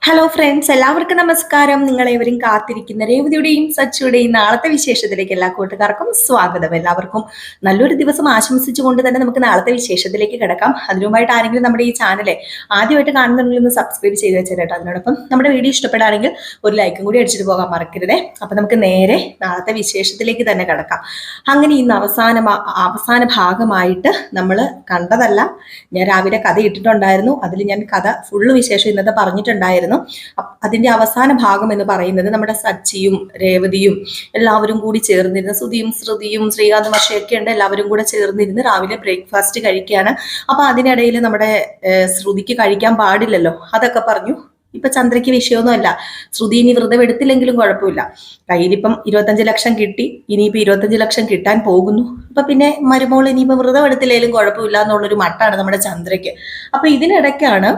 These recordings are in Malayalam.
ഹലോ ഫ്രണ്ട്സ്, എല്ലാവർക്കും നമസ്കാരം. നിങ്ങളേവരും കാത്തിരിക്കുന്ന രേവതിയുടെയും സച്ചിയുടെയും നാളത്തെ വിശേഷത്തിലേക്ക് എല്ലാ കൂട്ടുകാർക്കും സ്വാഗതം. എല്ലാവർക്കും നല്ലൊരു ദിവസം ആശംസിച്ചുകൊണ്ട് തന്നെ നമുക്ക് നാളത്തെ വിശേഷത്തിലേക്ക് കിടക്കാം. അതിനുമായിട്ട് ആരെങ്കിലും നമ്മുടെ ഈ ചാനലെ ആദ്യമായിട്ട് കാണുന്നുണ്ടെങ്കിൽ ഒന്ന് സബ്സ്ക്രൈബ് ചെയ്ത് വെച്ചാൽ കേട്ടോ. അതിനോടൊപ്പം നമ്മുടെ വീഡിയോ ഇഷ്ടപ്പെടുകയാണെങ്കിൽ ഒരു ലൈക്കും കൂടി അടിച്ചിട്ട് പോകാൻ മറക്കരുതേ. അപ്പൊ നമുക്ക് നേരെ നാളത്തെ വിശേഷത്തിലേക്ക് തന്നെ കിടക്കാം. അങ്ങനെ ഇന്ന് അവസാന ഭാഗമായിട്ട് നമ്മൾ കണ്ടതല്ല, ഞാൻ രാവിലെ കഥ ഇട്ടിട്ടുണ്ടായിരുന്നു. അതിൽ ഞാൻ കഥ ഫുള്ള് വിശേഷം ഇന്നത്തെ പറഞ്ഞിട്ടുണ്ടായിരുന്നു. അതിന്റെ അവസാന ഭാഗം എന്ന് പറയുന്നത് നമ്മുടെ സച്ചിയും രേവതിയും എല്ലാവരും കൂടി ചേർന്നിരുന്ന്, ശ്രുതിയും ശ്രീകാന്ത് മഷയൊക്കെ ഉണ്ട്, എല്ലാവരും കൂടെ ചേർന്നിരുന്ന് രാവിലെ ബ്രേക്ക്ഫാസ്റ്റ് കഴിക്കുകയാണ്. അപ്പൊ അതിനിടയിൽ നമ്മുടെ ശ്രുതിക്ക് കഴിക്കാൻ പാടില്ലല്ലോ, അതൊക്കെ പറഞ്ഞു. ഇപ്പൊ ചന്ദ്രയ്ക്ക് വിഷയമൊന്നുമല്ല, ശ്രുതി ഇനി വ്രതം എടുത്തില്ലെങ്കിലും കുഴപ്പമില്ല. കയ്യിലിപ്പം 25 ലക്ഷം കിട്ടി, ഇനിയിപ്പോ 25 ലക്ഷം കിട്ടാൻ പോകുന്നു. അപ്പൊ പിന്നെ മരുമോൾ ഇനിയിപ്പോ വ്രതം എടുത്തില്ലെങ്കിലും കുഴപ്പമില്ല എന്നുള്ളൊരു മട്ടാണ് നമ്മുടെ ചന്ദ്രയ്ക്ക്. അപ്പൊ ഇതിനിടയ്ക്കാണ്,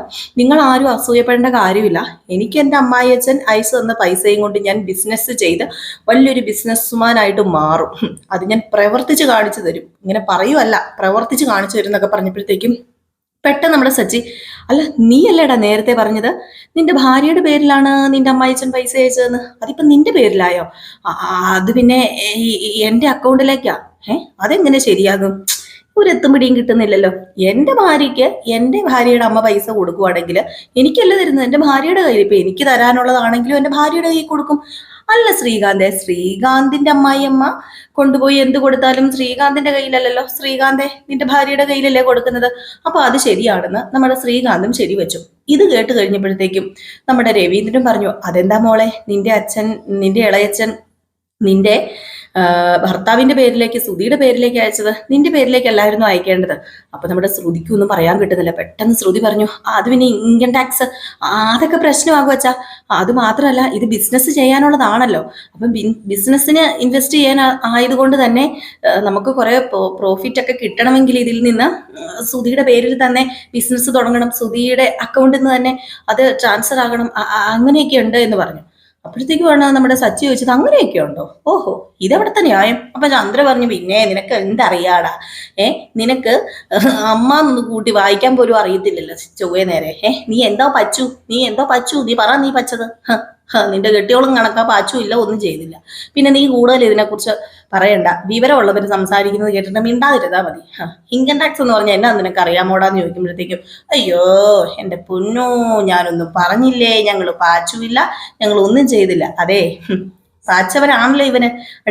നിങ്ങൾ ആരും അസൂയപ്പെടേണ്ട കാര്യമില്ല, എനിക്ക് എൻ്റെ അമ്മായിയച്ഛൻ അയച്ചു തന്ന പൈസയും കൊണ്ട് ഞാൻ ബിസിനസ് ചെയ്ത് വലിയൊരു ബിസിനസ്മാനായിട്ട് മാറും. അത് ഞാൻ പ്രവർത്തിച്ച് കാണിച്ചു തരും. ഇങ്ങനെ പറയുമല്ല, പ്രവർത്തിച്ച് കാണിച്ചു തരും എന്നൊക്കെ പറഞ്ഞപ്പോഴത്തേക്കും പെട്ടെന്ന് നമ്മുടെ സച്ചി, അല്ല നീ അല്ലേടാ നേരത്തെ പറഞ്ഞത് നിന്റെ ഭാര്യയുടെ പേരിലാണ് നിന്റെ അമ്മായിച്ചൻ പൈസ അയച്ചതെന്ന്, അതിപ്പോ നിന്റെ പേരിലായോ? അത് പിന്നെ എന്റെ അക്കൗണ്ടിലേക്കാ. അതെങ്ങനെ ശരിയാകും? ഒരു എത്തും പിടിയും കിട്ടുന്നില്ലല്ലോ. എന്റെ ഭാര്യയ്ക്ക് എന്റെ ഭാര്യയുടെ അമ്മ പൈസ കൊടുക്കുവാണെങ്കിൽ എനിക്കല്ല തരുന്നത്, എന്റെ ഭാര്യയുടെ കയ്യിൽ. ഇപ്പൊ എനിക്ക് തരാനുള്ളതാണെങ്കിലും എന്റെ ഭാര്യയുടെ കയ്യിൽ കൊടുക്കും. അല്ല ശ്രീകാന്തിന്റെ അമ്മായിയമ്മ കൊണ്ടുപോയി എന്ത് കൊടുത്താലും ശ്രീകാന്തിന്റെ കയ്യിലല്ലല്ലോ, നിന്റെ ഭാര്യയുടെ കയ്യിലല്ലേ കൊടുക്കുന്നത്. അപ്പൊ അത് ശരിയാണെന്ന് നമ്മുടെ ശ്രീകാന്തും ശരിവെച്ചു. ഇത് കേട്ട് കഴിഞ്ഞപ്പോഴത്തേക്കും നമ്മുടെ രവീന്ദ്രൻ പറഞ്ഞു, അതെന്താ മോളെ, നിന്റെ ഇളയച്ചൻ നിന്റെ ഭർത്താവിന്റെ പേരിലേക്ക്, ശ്രുതിയുടെ പേരിലേക്ക് അയച്ചത്? നിന്റെ പേരിലേക്കല്ലായിരുന്നു അയക്കേണ്ടത്. അപ്പൊ നമ്മുടെ ശ്രുതിക്കൊന്നും പറയാൻ കിട്ടുന്നില്ല. പെട്ടെന്ന് ശ്രുതി പറഞ്ഞു, അത് പിന്നെ ഇൻകം ടാക്സ് അതൊക്കെ പ്രശ്നമാകും അച്ഛാ. അത് മാത്രമല്ല, ഇത് ബിസിനസ് ചെയ്യാനുള്ളതാണല്ലോ. അപ്പം ബിസിനസ്സിന് ഇൻവെസ്റ്റ് ചെയ്യാൻ ആയതുകൊണ്ട് തന്നെ നമുക്ക് കുറെ പ്രോഫിറ്റ് ഒക്കെ കിട്ടണമെങ്കിൽ ഇതിൽ നിന്ന് ശ്രുതിയുടെ പേരിൽ തന്നെ ബിസിനസ് തുടങ്ങണം, ശ്രുതിയുടെ അക്കൗണ്ടിൽ നിന്ന് തന്നെ അത് ട്രാൻസ്ഫർ ആകണം, അങ്ങനെയൊക്കെ ഉണ്ട് എന്ന് പറഞ്ഞു. അപ്പോഴത്തേക്കുമാണ് നമ്മുടെ സച്ചി ചോദിച്ചത്, അങ്ങനെയൊക്കെ ഉണ്ടോ? ഓഹോ, ഇതെവിടുത്തെ ന്യായം? അപ്പൊ ചന്ദ്ര പറഞ്ഞു, പിന്നെ നിനക്ക് എന്തറിയാടാ, നിനക്ക് അമ്മ ഒന്ന് കൂട്ടി വായിക്കാൻ പോലും അറിയത്തില്ലല്ലോ ചൊവ്വേ നേരെ. നീ എന്തോ പച്ചു, നീ പറ, നീ പച്ചത്. നിന്റെ കെട്ടിയോളും കണക്കാ, പാച്ചും ഇല്ല, ഒന്നും ചെയ്തില്ല. പിന്നെ നീ കൂടുതൽ ഇതിനെക്കുറിച്ച് പറയണ്ട, വിവരമുള്ളവർ സംസാരിക്കുന്നത് കേട്ടിട്ട് മിണ്ടാതിരുതാ മതി. ഇൻകം ടാക്സ് എന്ന് പറഞ്ഞാൽ എന്നാ നിനക്ക് അറിയാമോടാന്ന് ചോദിക്കുമ്പോഴത്തേക്കും, അയ്യോ എന്റെ പൊന്നോ, ഞാനൊന്നും പറഞ്ഞില്ലേ, ഞങ്ങൾ പാച്ചുമില്ല, ഞങ്ങൾ ഒന്നും ചെയ്തില്ല. അതെ, സാച്ചവനാണല്ലോ ഇവന്,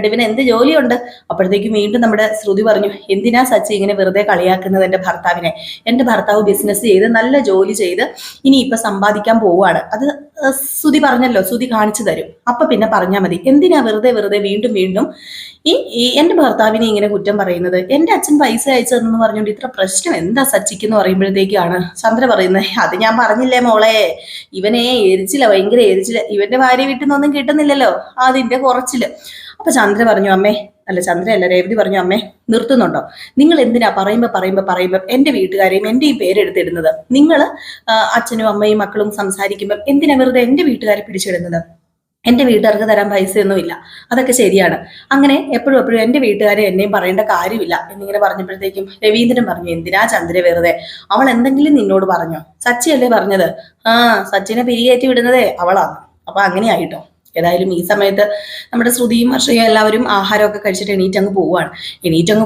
ഇവന് എന്ത് ജോലിയുണ്ട്? അപ്പോഴത്തേക്കും വീണ്ടും നമ്മുടെ ശ്രുതി പറഞ്ഞു, എന്തിനാ സച്ചി ഇങ്ങനെ വെറുതെ കളിയാക്കുന്നത് എൻ്റെ ഭർത്താവിനെ? എൻ്റെ ഭർത്താവ് ബിസിനസ് ചെയ്ത് നല്ല ജോലി ചെയ്ത് ഇനി ഇപ്പൊ സമ്പാദിക്കാൻ പോവുകയാണ്. അത് ശ്രുതി പറഞ്ഞല്ലോ, ശ്രുതി കാണിച്ചു തരും. അപ്പൊ പിന്നെ പറഞ്ഞാൽ മതി, എന്തിനാ വെറുതെ വീണ്ടും ഈ എൻ്റെ ഭർത്താവിനെ ഇങ്ങനെ കുറ്റം പറയുന്നത്? എൻ്റെ അച്ഛൻ പൈസ അയച്ചതെന്ന് പറഞ്ഞുകൊണ്ട് ഇത്ര പ്രശ്നം എന്താ സച്ചിക്ക് എന്ന് പറയുമ്പോഴത്തേക്കാണ് ചന്ദ്ര പറയുന്നത്, അത് ഞാൻ പറഞ്ഞില്ലേ മോളെ, ഇവനെ ഭയങ്കര എരിച്ചില്ല, ഇവന്റെ ഭാര്യ വീട്ടിൽ നിന്നൊന്നും കിട്ടുന്നില്ലല്ലോ, അതിന്റെ കുറച്ചില്. അപ്പൊ ചന്ദ്ര പറഞ്ഞു, രേവതി പറഞ്ഞു, അമ്മേ നിർത്തുന്നുണ്ടോ? നിങ്ങൾ എന്തിനാ പറയുമ്പോ എന്റെ വീട്ടുകാരെയും എന്റെ ഈ പേരെടുത്തിടുന്നത്? നിങ്ങൾ അച്ഛനും അമ്മയും മക്കളും സംസാരിക്കുമ്പോൾ എന്തിനാ വെറുതെ എന്റെ വീട്ടുകാരെ പിടിച്ചിടുന്നത്? എന്റെ വീട്ടുകാർക്ക് തരാൻ പൈസയൊന്നുമില്ല, അതൊക്കെ ശരിയാണ്. അങ്ങനെ എപ്പോഴും എന്റെ വീട്ടുകാരെ എന്നെയും പറയേണ്ട കാര്യമില്ല എന്നിങ്ങനെ പറഞ്ഞപ്പോഴത്തേക്കും രവീന്ദ്രൻ പറഞ്ഞു, എന്തിനാ ചന്ദ്ര വെറുതെ, അവൾ എന്തെങ്കിലും നിന്നോട് പറഞ്ഞോ? സച്ചിയല്ലേ പറഞ്ഞത്? സച്ചിനെ പിരികേറ്റി വിടുന്നതേ അവളാണ്. അപ്പൊ അങ്ങനെ ആയിട്ടോ. ഏതായാലും ഈ സമയത്ത് നമ്മുടെ ശ്രുതിയും ഹർഷയും എല്ലാവരും ആഹാരമൊക്കെ കഴിച്ചിട്ട് എണീറ്റങ്ങ്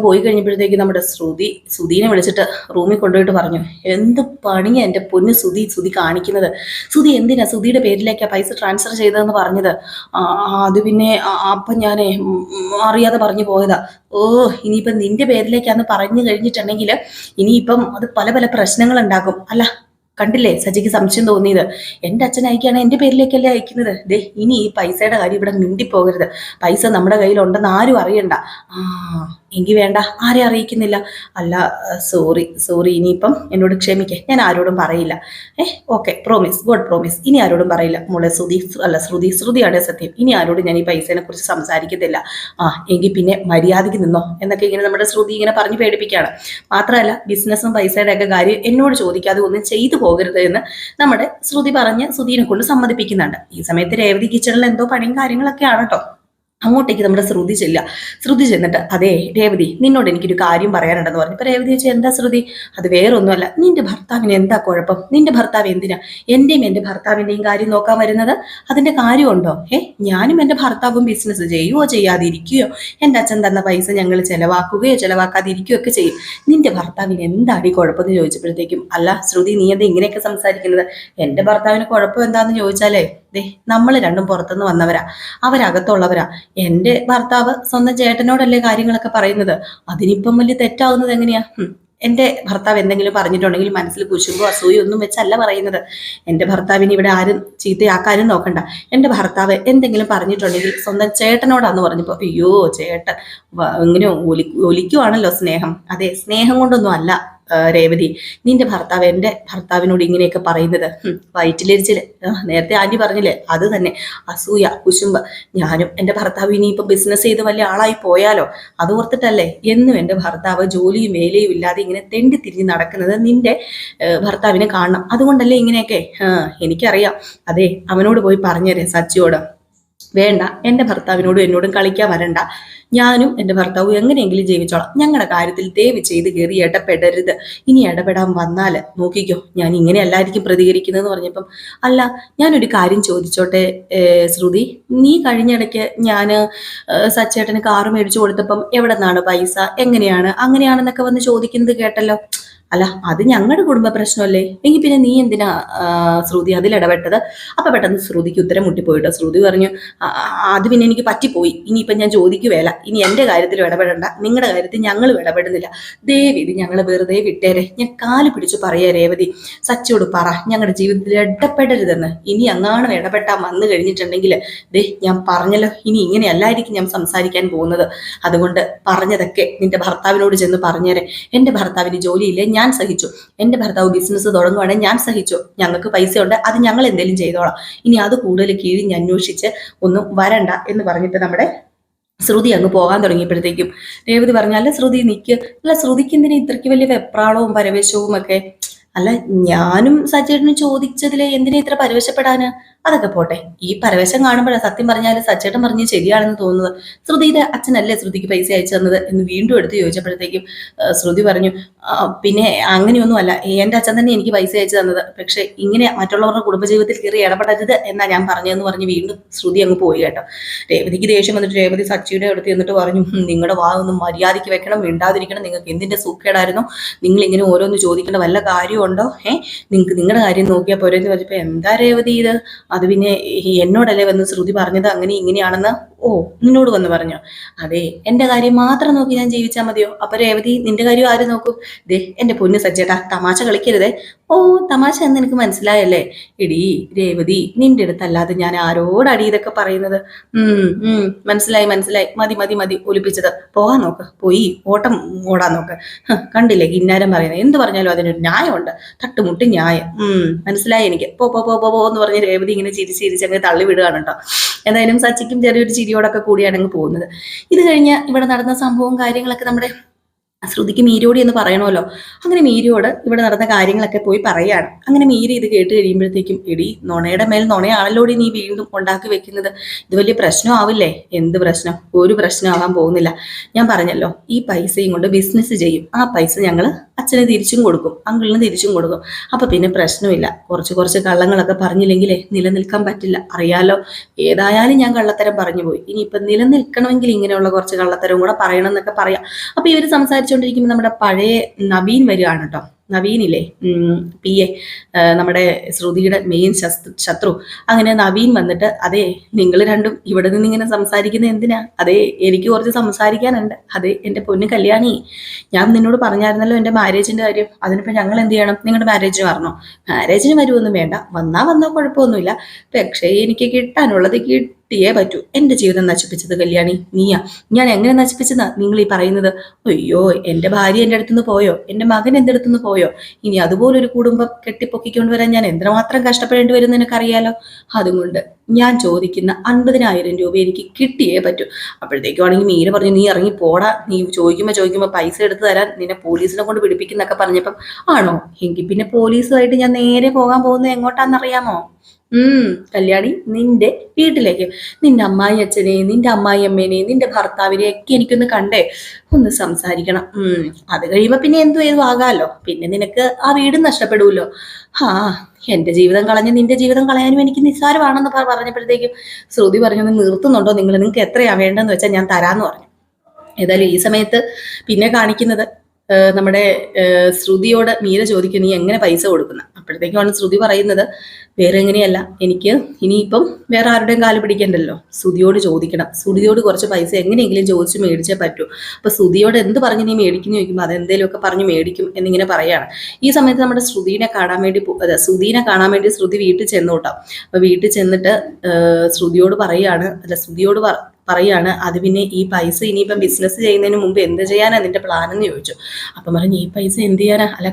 പോയി കഴിഞ്ഞപ്പോഴത്തേക്ക് നമ്മുടെ ശ്രുതിനെ വിളിച്ചിട്ട് റൂമിൽ കൊണ്ടുപോയിട്ട് പറഞ്ഞു, എന്ത് പണിയാ എൻ്റെ പൊന്ന് ശ്രുതി കാണിക്കുന്നത്? ശ്രുതി എന്തിനാ ശ്രുതിയുടെ പേരിലേക്കാ പൈസ ട്രാൻസ്ഫർ ചെയ്തതെന്ന് പറഞ്ഞത്? അത് പിന്നെ അപ്പം ഞാനേ അറിയാതെ പറഞ്ഞു പോയതാ. ഇനിയിപ്പം നിന്റെ പേരിലേക്കാന്ന് പറഞ്ഞു കഴിഞ്ഞിട്ടുണ്ടെങ്കിൽ ഇനിയിപ്പം അത് പല പ്രശ്നങ്ങൾ ഉണ്ടാക്കും. അല്ല, കണ്ടില്ലേ സജിക്ക് സംശയം തോന്നിയത്? എൻ്റെ അച്ഛൻ അയക്കുകയാണ്, എൻ്റെ പേരിലേക്കല്ലേ അയക്കുന്നത്. ഇനി ഈ പൈസയുടെ കാര്യം ഇവിടെ മിണ്ടിപ്പോകരുത്. പൈസ നമ്മുടെ കയ്യിലുണ്ടെന്ന് ആരും അറിയണ്ട. എങ്കിൽ വേണ്ട, ആരെ അറിയിക്കുന്നില്ല. അല്ല, സോറി, ഇനിയിപ്പം എന്നോട് ക്ഷമിക്കേ, ഞാൻ ആരോടും പറയില്ല. ഓക്കെ, ഗോഡ് പ്രോമിസ്, ഇനി ആരോടും പറയില്ല മോളെ. ശ്രുതിയാണ് സത്യം, ഇനി ആരോടും ഞാൻ ഈ പൈസയെ കുറിച്ച് സംസാരിക്കത്തില്ല. എങ്കിൽ പിന്നെ മര്യാദയ്ക്ക് നിന്നോ എന്നൊക്കെ ഇങ്ങനെ നമ്മുടെ ശ്രുതി ഇങ്ങനെ പറഞ്ഞ് പേടിപ്പിക്കുകയാണ്. മാത്രമല്ല, ബിസിനസ്സും പൈസയുടെ ഒക്കെ കാര്യം എന്നോട് ചോദിക്കാതെ ഒന്നും ചെയ്തു പോകരുത് എന്ന് നമ്മുടെ ശ്രുതി പറഞ്ഞ് ശ്രുതിനെ കൊണ്ട് സമ്മതിപ്പിക്കുന്നുണ്ട്. ഈ സമയത്ത് രേവതി കിച്ചണിൽ എന്തോ പണിയും കാര്യങ്ങളൊക്കെയാണ് കേട്ടോ. അങ്ങോട്ടേക്ക് നമ്മുടെ ശ്രുതി ചെല്ലുക. ശ്രുതി ചെന്നിട്ട്, അതെ രേവതി, നിന്നോട് എനിക്കൊരു കാര്യം പറയാനുണ്ടെന്ന് പറഞ്ഞു. ഇപ്പൊ രേവതി വെച്ചാൽ എന്താ ശ്രുതി? അത് വേറൊന്നുമല്ല, നിന്റെ ഭർത്താവിന് എന്താ കുഴപ്പം? നിന്റെ ഭർത്താവ് എന്തിനാ എന്റെയും എന്റെ ഭർത്താവിന്റെയും കാര്യം നോക്കാൻ വരുന്നത്? അതിന്റെ കാര്യമുണ്ടോ? ഞാനും എന്റെ ഭർത്താവും ബിസിനസ് ചെയ്യുവോ ചെയ്യാതിരിക്കുകയോ, എന്റെ അച്ഛൻ തന്ന പൈസ ഞങ്ങൾ ചെലവാക്കുകയോ ചെലവാക്കാതിരിക്കുകയോ ഒക്കെ ചെയ്യും. നിന്റെ ഭർത്താവിന് എന്താടി കുഴപ്പമെന്ന് ചോദിച്ചപ്പോഴത്തേക്കും, അല്ല ശ്രുതി, നീ എന്താ ഇങ്ങനെയൊക്കെ സംസാരിക്കുന്നത്? എന്റെ ഭർത്താവിന് കുഴപ്പം എന്താന്ന് ചോദിച്ചാലേ, ദേ നമ്മൾ രണ്ടും പുറത്തുനിന്ന് വന്നവരാ, അവരകത്തുള്ളവരാ. എന്റെ ഭർത്താവ് സ്വന്തം ചേട്ടനോടല്ലേ കാര്യങ്ങളൊക്കെ പറയുന്നത്. അതിനിപ്പം വലിയ തെറ്റാവുന്നത് എങ്ങനെയാ? എന്റെ ഭർത്താവ് എന്തെങ്കിലും പറഞ്ഞിട്ടുണ്ടെങ്കിൽ മനസ്സിൽ കുശുമ്പോ അസൂയോ ഒന്നും വെച്ചല്ല പറയുന്നത്. എന്റെ ഭർത്താവിന് ഇവിടെ ആരും ചീത്തയാക്കാനും നോക്കണ്ട. എന്റെ ഭർത്താവ് എന്തെങ്കിലും പറഞ്ഞിട്ടുണ്ടെങ്കിൽ സ്വന്തം ചേട്ടനോടാന്ന് പറഞ്ഞപ്പോ, അയ്യോ ചേട്ടൻ ഇങ്ങനെ ഒലിക്കുവാണല്ലോ സ്നേഹം. അതെ, സ്നേഹം കൊണ്ടൊന്നും അല്ല രേവതി, നിന്റെ ഭർത്താവ് എന്റെ ഭർത്താവിനോട് ഇങ്ങനെയൊക്കെ പറയുന്നത്. വയറ്റിലിരിച്ചില്, നേരത്തെ ആന്റി പറഞ്ഞില്ലേ, അത് തന്നെ. അസൂയ, കുശുമ്പ്. ഞാനും എന്റെ ഭർത്താവ് ഇനിയിപ്പോ ബിസിനസ് ചെയ്ത് വലിയ ആളായി പോയാലോ, അത് ഓർത്തിട്ടല്ലേ എന്നും എന്റെ ഭർത്താവ് ജോലിയും വേലയും ഇല്ലാതെ ഇങ്ങനെ തെണ്ടി തിരിഞ്ഞ് നടക്കുന്നത്. നിന്റെ ഭർത്താവിനെ കാണണം, അതുകൊണ്ടല്ലേ ഇങ്ങനെയൊക്കെ. എനിക്കറിയാം. അതെ, അവനോട് പോയി പറഞ്ഞേരെ, സച്ചിയോട്. വേണ്ട, എന്റെ ഭർത്താവിനോടും എന്നോടും കളിക്കാൻ വരണ്ട. ഞാനും എന്റെ ഭർത്താവും എങ്ങനെയെങ്കിലും ജീവിച്ചോളാം. ഞങ്ങളുടെ കാര്യത്തിൽ ദയവ് ചെയ്ത് കയറി ഇടപെടരുത്. ഇനി ഇടപെടാൻ വന്നാല് നോക്കിക്കോ, ഞാൻ ഇങ്ങനെയല്ലായിരിക്കും പ്രതികരിക്കുന്നതെന്ന് പറഞ്ഞപ്പം, അല്ല ഞാനൊരു കാര്യം ചോദിച്ചോട്ടെ ശ്രുതി, നീ കഴിഞ്ഞിടയ്ക്ക് ഞാന് സച്ചേട്ടന് കാറ് മേടിച്ചു കൊടുത്തപ്പം എവിടെ നിന്നാണ് പൈസ, എങ്ങനെയാണ് അങ്ങനെയാണെന്നൊക്കെ വന്ന് ചോദിക്കുന്നത് കേട്ടല്ലോ. അല്ല, അത് ഞങ്ങളുടെ കുടുംബ പ്രശ്നമല്ലേ, എങ്കിൽ പിന്നെ നീ എന്തിനാ ശ്രുതി അതിൽ ഇടപെട്ടത്? അപ്പൊ പെട്ടെന്ന് ശ്രുതിക്ക് ഉത്തരം മുട്ടിപ്പോയിട്ടോ. ശ്രുതി പറഞ്ഞു, അത് പിന്നെ എനിക്ക് പറ്റിപ്പോയി, ഇനിയിപ്പം ഞാൻ ചോദിക്കുവേല, ഇനി എന്റെ കാര്യത്തിലും ഇടപെടണ്ട, നിങ്ങളുടെ കാര്യത്തിൽ ഞങ്ങളും ഇടപെടുന്നില്ല. ദേവിതി ഞങ്ങളെ വെറുതെ വിട്ടേരെ. ഞാൻ കാല് പിടിച്ചു പറയാ രേവതി, സച്ചിയോട് പറ ഞങ്ങളുടെ ജീവിതത്തിൽ ഇടപെടരുതെന്ന്. ഇനി അങ്ങാണ് ഇടപെട്ടാൻ വന്നു കഴിഞ്ഞിട്ടുണ്ടെങ്കിൽ ദേ ഞാൻ പറഞ്ഞല്ലോ, ഇനി ഇങ്ങനെയല്ലായിരിക്കും ഞാൻ സംസാരിക്കാൻ പോകുന്നത്. അതുകൊണ്ട് പറഞ്ഞതൊക്കെ നിന്റെ ഭർത്താവിനോട് ചെന്ന് പറഞ്ഞേരെ. എന്റെ ഭർത്താവിന് ജോലിയില്ലേ, ഞാൻ സഹിച്ചു. എന്റെ ഭർത്താവ് ബിസിനസ് തുടങ്ങുവാണെങ്കിൽ ഞാൻ സഹിച്ചു. ഞങ്ങൾക്ക് പൈസ ഉണ്ട്, അത് ഞങ്ങൾ എന്തെങ്കിലും ചെയ്തോളാം. ഇനി അത് കൂടുതൽ കീഴിഞ്ഞ് അന്വേഷിച്ച് ഒന്നും വരണ്ട എന്ന് പറഞ്ഞിട്ട് നമ്മുടെ ശ്രുതി അങ്ങ് പോകാൻ തുടങ്ങിയപ്പോഴത്തേക്കും രേവതി പറഞ്ഞാൽ, ശ്രുതി നിൽക്ക്. അല്ല, ശ്രുതിക്ക് എന്തിനാ ഇത്രയ്ക്ക് വലിയ വെപ്രാളവും പരവേശവും ഒക്കെ? അല്ല, ഞാനും സച്ചേട്ടനും ചോദിച്ചതില് എന്തിനാ ഇത്ര പരവശപ്പെടാന്? അതൊക്കെ പോട്ടെ, ഈ പരവശം കാണുമ്പോഴാണ് സത്യം പറഞ്ഞാൽ സച്ചേട്ടൻ പറഞ്ഞ് ശരിയാണെന്ന് തോന്നുന്നത്. ശ്രുതിയുടെ അച്ഛനല്ലേ ശ്രുതിക്ക് പൈസ അയച്ചു തന്നത് എന്ന് വീണ്ടും എടുത്ത് ചോദിച്ചപ്പോഴത്തേക്കും ശ്രുതി പറഞ്ഞു, പിന്നെ അങ്ങനെയൊന്നും അല്ല, എന്റെ അച്ഛൻ തന്നെ എനിക്ക് പൈസ അയച്ചു തന്നത്. പക്ഷെ ഇങ്ങനെ മറ്റുള്ളവരുടെ കുടുംബജീവിതത്തിൽ കയറി ഇടപെടരുത് എന്നാ ഞാൻ പറഞ്ഞതെന്ന് പറഞ്ഞ് വീണ്ടും ശ്രുതി അങ്ങ് പോയി കേട്ടോ. രേവതിക്ക് ദേഷ്യം വന്നിട്ട് രേവതി സച്ചിയുടെ അടുത്ത് എന്നിട്ട് പറഞ്ഞു, നിങ്ങളുടെ വാതൊന്നും മര്യാദയ്ക്ക് വെക്കണം, മിണ്ടാതിരിക്കണം. നിങ്ങൾക്ക് എന്തിന്റെ സൂക്കേടായിരുന്നു? നിങ്ങൾ ഇങ്ങനെ ഓരോന്ന് ചോദിക്കേണ്ട വല്ല കാര്യമുണ്ടോ? നിങ്ങൾക്ക് നിങ്ങളുടെ കാര്യം നോക്കിയാൽ പോരെന്ന് പറഞ്ഞപ്പോ, എന്താ രേവതി ഇത്? അത് പിന്നെ എന്നോടല്ലേ വന്ന് ശ്രുതി പറഞ്ഞത് അങ്ങനെ ഇങ്ങനെയാണെന്ന്? ഓ, നിന്നോട് വന്ന് പറഞ്ഞോ? അതെ, എന്റെ കാര്യം മാത്രം നോക്കി ഞാൻ ജീവിച്ചാൽ മതിയോ? അപ്പൊ രേവതി നിന്റെ കാര്യം ആര് നോക്കും? ദേ എന്റെ പൊന്ന് സജ്ജേട്ടാ, തമാശ കളിക്കരുതേ. ഓ, തമാശ എന്ന് എനിക്ക് മനസ്സിലായല്ലേ? എടീ രേവതി, നിന്റെ അടുത്തല്ലാതെ ഞാൻ ആരോടടി ഇതൊക്കെ പറയുന്നത്? മനസ്സിലായി മനസ്സിലായി, മതി മതി മതി ഒലിപ്പിച്ചത്. പോകാൻ നോക്ക്, പോയി ഓട്ടം ഓടാൻ നോക്ക്. കണ്ടില്ലേ കിന്നാരം പറയുന്നത്? എന്ത് പറഞ്ഞാലും അതിനൊരു ന്യായമുണ്ട്, തട്ടുമുട്ടി ന്യായം. മനസ്സിലായി എനിക്ക്. പോ പോ പോ പോ എന്ന് പറഞ്ഞ് രേവതി ഇങ്ങനെ ചിരിച്ചങ്ങ് തള്ളി വിടുകയാണ് കേട്ടോ. എന്തായാലും സച്ചിക്കും ചെറിയൊരു ചിരിയോടൊക്കെ കൂടിയാണ് അങ്ങ് പോകുന്നത്. ഇത് കഴിഞ്ഞ് ഇവിടെ നടന്ന സംഭവവും കാര്യങ്ങളൊക്കെ നമ്മുടെ ശ്രുതിക്ക് മീരയോട് എന്ന് പറയണമല്ലോ. അങ്ങനെ മീരയോട് ഇവിടെ നടന്ന കാര്യങ്ങളൊക്കെ പോയി പറയാണ്. അങ്ങനെ മീര ഇത് കേട്ട് കഴിയുമ്പോഴത്തേക്കും, എടി നുണയുടെ മേൽ നുണയാണല്ലോടി നീ വീണ്ടും ഉണ്ടാക്കി വെക്കുന്നത്, ഇത് വലിയ പ്രശ്നമാവില്ലേ? എന്ത് പ്രശ്നം? ഒരു പ്രശ്നമാവാൻ പോകുന്നില്ല. ഞാൻ പറഞ്ഞല്ലോ, ഈ പൈസയും കൊണ്ട് ബിസിനസ് ചെയ്യും. ആ പൈസ ഞങ്ങൾ അച്ഛന് തിരിച്ചും കൊടുക്കും, അങ്കിളിന് തിരിച്ചും കൊടുക്കും. അപ്പൊ പിന്നെ പ്രശ്നമില്ല. കുറച്ച് കള്ളങ്ങളൊക്കെ പറഞ്ഞില്ലെങ്കിലേ നിലനിൽക്കാൻ പറ്റില്ല, അറിയാലോ. ഏതായാലും ഞാൻ കള്ളത്തരം പറഞ്ഞു പോയി, ഇനിയിപ്പൊ നിലനിൽക്കണമെങ്കിൽ ഇങ്ങനെയുള്ള കുറച്ച് കള്ളത്തരം കൂടെ പറയണം എന്നൊക്കെ പറയാം. അപ്പൊ ഇവര് സംസാരിച്ചുകൊണ്ടിരിക്കുമ്പോൾ നമ്മുടെ പഴയ നവീൻ വരികയാണ് കേട്ടോ. നവീനില്ലേ, PA, നമ്മുടെ ശ്രുതിയുടെ മെയിൻ ശത്രു. അങ്ങനെ നവീൻ വന്നിട്ട്, അതെ നിങ്ങൾ രണ്ടും ഇവിടെ നിന്ന് ഇങ്ങനെ സംസാരിക്കുന്നത് എന്തിനാ? അതെ, എനിക്ക് കുറച്ച് സംസാരിക്കാനുണ്ട്. അതെ എന്റെ പൊന്നു കല്യാണി, ഞാൻ നിന്നോട് പറഞ്ഞായിരുന്നല്ലോ എന്റെ മാരേജിന്റെ കാര്യം. അതിനിപ്പോ ഞങ്ങൾ എന്ത് ചെയ്യണം? നിങ്ങളുടെ മാരേജിന് വരണോ? മാരേജിന് വരുമൊന്നും വേണ്ട, വന്നാ കുഴപ്പമൊന്നുമില്ല. പക്ഷേ എനിക്ക് കിട്ടാനുള്ളത് കിട്ടിയേ പറ്റൂ. എന്റെ ജീവിതം നശിപ്പിച്ചത് കല്യാണി നീയാ. ഞാൻ എങ്ങനെ നശിപ്പിച്ചതാ നിങ്ങൾ ഈ പറയുന്നത്? അയ്യോ, എന്റെ ഭാര്യ എന്റെ അടുത്തുനിന്ന് പോയോ, എന്റെ മകൻ എന്റെ അടുത്തുനിന്ന് പോയോ, ഇനി അതുപോലൊരു കുടുംബം കെട്ടിപ്പൊക്കിക്കൊണ്ട് വരാൻ ഞാൻ എന്തുമാത്രം കഷ്ടപ്പെടേണ്ടി വരും എനിക്കറിയാലോ. അതുകൊണ്ട് ഞാൻ ചോദിക്കുന്ന 50,000 രൂപ എനിക്ക് കിട്ടിയേ പറ്റൂ. അപ്പോഴത്തേക്കുവാണെങ്കിൽ മീര പറഞ്ഞു, നീ ഇറങ്ങി പോടാ, നീ ചോദിക്കുമ്പോ പൈസ എടുത്തു തരാൻ നിന്നെ പോലീസിനെ കൊണ്ട് പിടിപ്പിക്കുന്നൊക്കെ പറഞ്ഞപ്പം, ആണോ? എങ്കിൽ പിന്നെ പോലീസുമായിട്ട് ഞാൻ നേരെ പോകാൻ പോകുന്നത് എങ്ങോട്ടാന്നറിയാമോ? ഉം കല്യാണി നിന്റെ വീട്ടിലേക്ക് നിന്റെ അമ്മായി അച്ഛനെയും നിന്റെ അമ്മായി അമ്മേനെയും നിന്റെ ഭർത്താവിനെയും ഒക്കെ എനിക്കൊന്ന് കണ്ടേ ഒന്ന് സംസാരിക്കണം. അത് കഴിയുമ്പോ പിന്നെ എന്തു ഏതും ആകാലോ. പിന്നെ നിനക്ക് ആ വീട് നഷ്ടപ്പെടൂല്ലോ. ആ എന്റെ ജീവിതം കളഞ്ഞ് നിന്റെ ജീവിതം കളയാനും എനിക്ക് നിസ്സാരമാണെന്ന് പറഞ്ഞപ്പോഴത്തേക്കും ശ്രുതി പറഞ്ഞു, ഒന്ന് നിർത്തുന്നുണ്ടോ നിങ്ങൾക്ക് എത്രയാ വേണ്ടെന്ന് വെച്ചാൽ ഞാൻ തരാന്ന് പറഞ്ഞു. ഏതായാലും ഈ സമയത്ത് പിന്നെ കാണിക്കുന്നത് നമ്മുടെ ശ്രുതിയോട് മീര ചോദിക്കും, നീ എങ്ങനെ പൈസ കൊടുക്കുന്ന? അപ്പോഴത്തേക്കുമാണ് ശ്രുതി പറയുന്നത്, വേറെ എങ്ങനെയല്ല, എനിക്ക് ഇനിയിപ്പം വേറെ ആരുടെയും കാല് പിടിക്കണ്ടല്ലോ, ശ്രുതിയോട് ചോദിക്കണം, ശ്രുതിയോട് കുറച്ച് പൈസ എങ്ങനെയെങ്കിലും ചോദിച്ച് മേടിച്ചേ പറ്റൂ. അപ്പൊ ശ്രുതിയോട് എന്ത് പറഞ്ഞ് നീ മേടിക്കുന്നു ചോദിക്കുമ്പോൾ അതെന്തേലുമൊക്കെ പറഞ്ഞ് മേടിക്കും എന്നിങ്ങനെ പറയാണ്. ഈ സമയത്ത് നമ്മുടെ ശ്രുതിനെ കാണാൻ വേണ്ടി ശ്രുതി വീട്ടിൽ ചെന്നു കേട്ടോ. അപ്പൊ വീട്ടിൽ ചെന്നിട്ട് ശ്രുതിയോട് പറയാണ്, അത് പിന്നെ ഈ പൈസ ഇനിയിപ്പം ബിസിനസ് ചെയ്യുന്നതിന് മുമ്പ് എന്ത് ചെയ്യാനാ നിന്റെ പ്ലാൻ എന്ന് ചോദിച്ചു. അപ്പം പറഞ്ഞു, ഈ പൈസ എന്ത് ചെയ്യാനാ, അല്ല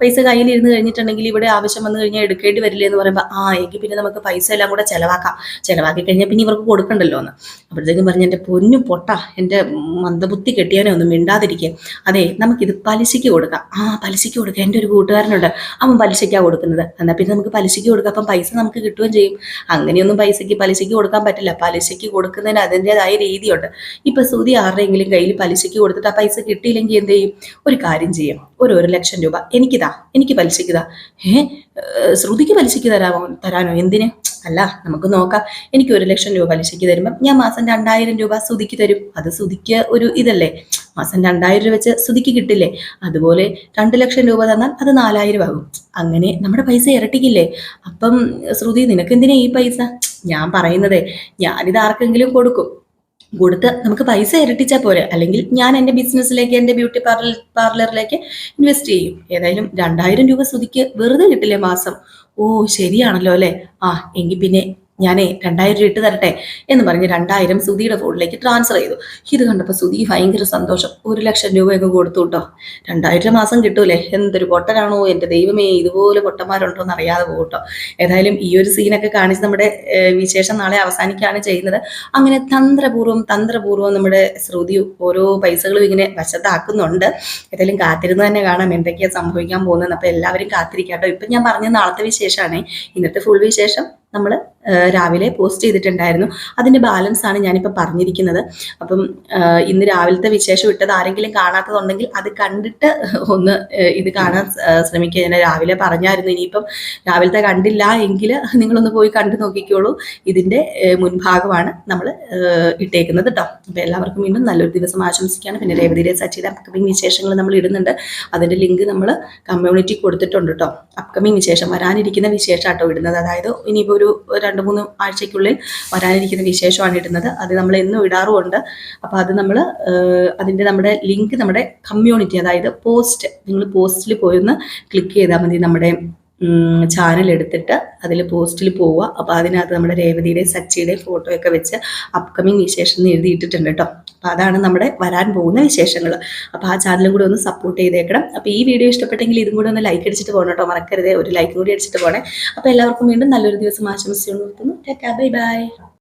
പൈസ കയ്യിലിരുന്ന് കഴിഞ്ഞിട്ടുണ്ടെങ്കിൽ ഇവിടെ ആവശ്യം വന്നു കഴിഞ്ഞാൽ എടുക്കേണ്ടി വരില്ലേ എന്ന് പറയുമ്പോൾ, എങ്കിൽ പിന്നെ നമുക്ക് പൈസ എല്ലാം കൂടെ ചെലവാക്കി കഴിഞ്ഞാൽ പിന്നെ ഇവർക്ക് കൊടുക്കണ്ടല്ലോ എന്ന്. അപ്പോഴത്തേക്കും പറഞ്ഞു, എൻ്റെ പൊന്നു പൊട്ട, എൻ്റെ മന്ദബുദ്ധി കെട്ടിയാനെ ഒന്നും മിണ്ടാതിരിക്കുക, അതെ നമുക്കിത് പലിശയ്ക്ക് കൊടുക്കാം. പലിശയ്ക്ക് കൊടുക്കാം, എൻ്റെ ഒരു കൂട്ടുകാരനുണ്ട്, അവൻ പലിശയ്ക്കാണ് കൊടുക്കുന്നത്, എന്നാൽ പിന്നെ നമുക്ക് പലിശയ്ക്ക് കൊടുക്കാം, അപ്പം പൈസ നമുക്ക് കിട്ടുകയും ചെയ്യും. അങ്ങനെയൊന്നും പലിശയ്ക്ക് കൊടുക്കാൻ പറ്റില്ല. പലിശയ്ക്ക് കൊടുക്കുന്നതിന് അതിൻ്റെതായ രീതിയുണ്ട്. ഇപ്പൊ ശ്രുതി ആരുടെയെങ്കിലും കയ്യിൽ പലിശയ്ക്ക് കൊടുത്തിട്ട് ആ പൈസ കിട്ടിയില്ലെങ്കിൽ എന്ത് ചെയ്യും? ഒരു കാര്യം ചെയ്യാം, ഒരു 1,00,000 രൂപ എനിക്ക് പലിശയ്ക്ക് താ. ശ്രുതിക്ക് പലിശയ്ക്ക് തരാനോ? എന്തിന്? അല്ല, നമുക്ക് നോക്കാം. എനിക്ക് 1,00,000 രൂപ പലിശയ്ക്ക് തരുമ്പം ഞാൻ മാസം 2,000 രൂപ ശ്രുതിക്ക് തരും. അത് ശ്രുതിക്ക് ഒരു ഇതല്ലേ, മാസം 2,000 രൂപ വെച്ച് ശ്രുതിക്ക് കിട്ടില്ലേ? അതുപോലെ 2,00,000 രൂപ തന്നാൽ അത് 4,000 ആകും. അങ്ങനെ നമ്മുടെ പൈസ ഇരട്ടിക്കില്ലേ? അപ്പം ശ്രുതി, നിനക്കെന്തിനാ ഈ പൈസ? ഞാൻ പറയുന്നതേ, ഞാനിത് ആർക്കെങ്കിലും കൊടുത്ത് നമുക്ക് പൈസ ഇരട്ടിച്ചാൽ പോരെ, അല്ലെങ്കിൽ ഞാൻ എൻ്റെ ബിസിനസ്സിലേക്ക്, എൻ്റെ ബ്യൂട്ടി പാർലറിലേക്ക് ഇൻവെസ്റ്റ് ചെയ്യും. ഏതായാലും 2,000 രൂപ ശ്രുതിക്ക് വെറുതെ കിട്ടില്ലേ മാസം? ഓ ശരിയാണല്ലോ അല്ലേ, എങ്കിൽ പിന്നെ ഞാനേ 2,000 രൂപ ഇട്ട് തരട്ടെ എന്ന് പറഞ്ഞ് 2,000 സുധിയുടെ ഫോണിലേക്ക് ട്രാൻസ്ഫർ ചെയ്തു. ഇത് കണ്ടപ്പോൾ സുധി ഭയങ്കര സന്തോഷം, 1,00,000 രൂപയൊക്കെ കൊടുത്തു കേട്ടോ. 2,000 മാസം കിട്ടൂലേ, എന്തൊരു പൊട്ടനാണോ എൻ്റെ ദൈവമേ, ഇതുപോലെ പൊട്ടന്മാരുണ്ടോ എന്ന് അറിയാതെ പോകട്ടോ. ഏതായാലും ഈ ഒരു സീനൊക്കെ കാണിച്ച് നമ്മുടെ വിശേഷം നാളെ അവസാനിക്കുകയാണ് ചെയ്യുന്നത്. അങ്ങനെ തന്ത്രപൂർവ്വം നമ്മുടെ ശ്രുതി ഓരോ പൈസകളും ഇങ്ങനെ വശത്താക്കുന്നുണ്ട്. ഏതായാലും കാത്തിരുന്ന് തന്നെ കാണാം എന്തൊക്കെയാണ് സംഭവിക്കാൻ പോകുന്നത്. അപ്പോൾ എല്ലാവരും കാത്തിരിക്കാട്ടോ. ഇപ്പം ഞാൻ പറഞ്ഞ നാളത്തെ വിശേഷമാണ്. ഇന്നത്തെ ഫുൾ വിശേഷം നമ്മൾ രാവിലെ പോസ്റ്റ് ചെയ്തിട്ടുണ്ടായിരുന്നു. അതിൻ്റെ ബാലൻസ് ആണ് ഞാനിപ്പോൾ പറഞ്ഞിരിക്കുന്നത്. അപ്പം ഇന്ന് രാവിലത്തെ വിശേഷം ഇട്ടത് ആരെങ്കിലും കാണാത്തതുണ്ടെങ്കിൽ അത് കണ്ടിട്ട് ഒന്ന് ഇത് കാണാൻ ശ്രമിക്കുക. ഞാൻ രാവിലെ പറഞ്ഞായിരുന്നു, ഇനിയിപ്പം രാവിലത്തെ കണ്ടില്ല എങ്കിൽ നിങ്ങളൊന്ന് പോയി കണ്ടു നോക്കിക്കോളൂ. ഇതിൻ്റെ മുൻഭാഗമാണ് നമ്മൾ ഇട്ടേക്കുന്നത് കേട്ടോ. അപ്പോൾ എല്ലാവർക്കും വീണ്ടും നല്ലൊരു ദിവസം ആശംസിക്കുകയാണ്. പിന്നെ രേവതിയുടെ സച്ചിയുടെ അപ്കമിങ് വിശേഷങ്ങൾ നമ്മൾ ഇടുന്നുണ്ട്. അതിൻ്റെ ലിങ്ക് നമ്മൾ കമ്മ്യൂണിറ്റി കൊടുത്തിട്ടുണ്ട് കേട്ടോ. അപ്കമിങ് വിശേഷം, വരാനിരിക്കുന്ന വിശേഷം കേട്ടോ ഇടുന്നത്. അതായത് ഇനിയിപ്പോൾ ഒരു 2-3 ആഴ്ചയ്ക്കുള്ളിൽ വരാനിരിക്കുന്ന വിശേഷമാണ് ഇടുന്നത്. അത് നമ്മൾ എന്നും ഇടാറുമുണ്ട്. അപ്പോൾ അത് നമ്മൾ നമ്മുടെ ലിങ്ക് നമ്മുടെ കമ്മ്യൂണിറ്റി, അതായത് നിങ്ങൾ പോസ്റ്റിൽ പോയി ഒന്ന് ക്ലിക്ക് ചെയ്താൽ മതി. നമ്മുടെ ചാനൽ എടുത്തിട്ട് അതിൽ പോസ്റ്റിൽ പോവുക. അപ്പോൾ അതിനകത്ത് നമ്മുടെ രേവതിയുടെ സച്ചിയുടെ ഫോട്ടോയൊക്കെ വെച്ച് അപ്കമിങ് വിശേഷം എന്ന് എഴുതിയിട്ടിട്ടുണ്ട് കേട്ടോ. അപ്പോൾ അതാണ് നമ്മുടെ വരാൻ പോകുന്ന വിശേഷങ്ങൾ. അപ്പോൾ ആ ചാനലും കൂടി ഒന്ന് സപ്പോർട്ട് ചെയ്തേക്കണം. അപ്പോൾ ഈ വീഡിയോ ഇഷ്ടപ്പെട്ടെങ്കിൽ ഇതും കൂടി ഒന്ന് ലൈക്ക് അടിച്ചിട്ട് പോകണം കേട്ടോ, മറക്കരുത്. ഒരു ലൈക്കും കൂടി അടിച്ചിട്ട് പോകണേ. അപ്പോൾ എല്ലാവർക്കും വീണ്ടും നല്ലൊരു ദിവസം ആശംസിച്ചുകൊണ്ട് നിർത്തുന്നു. Tata, bye bye.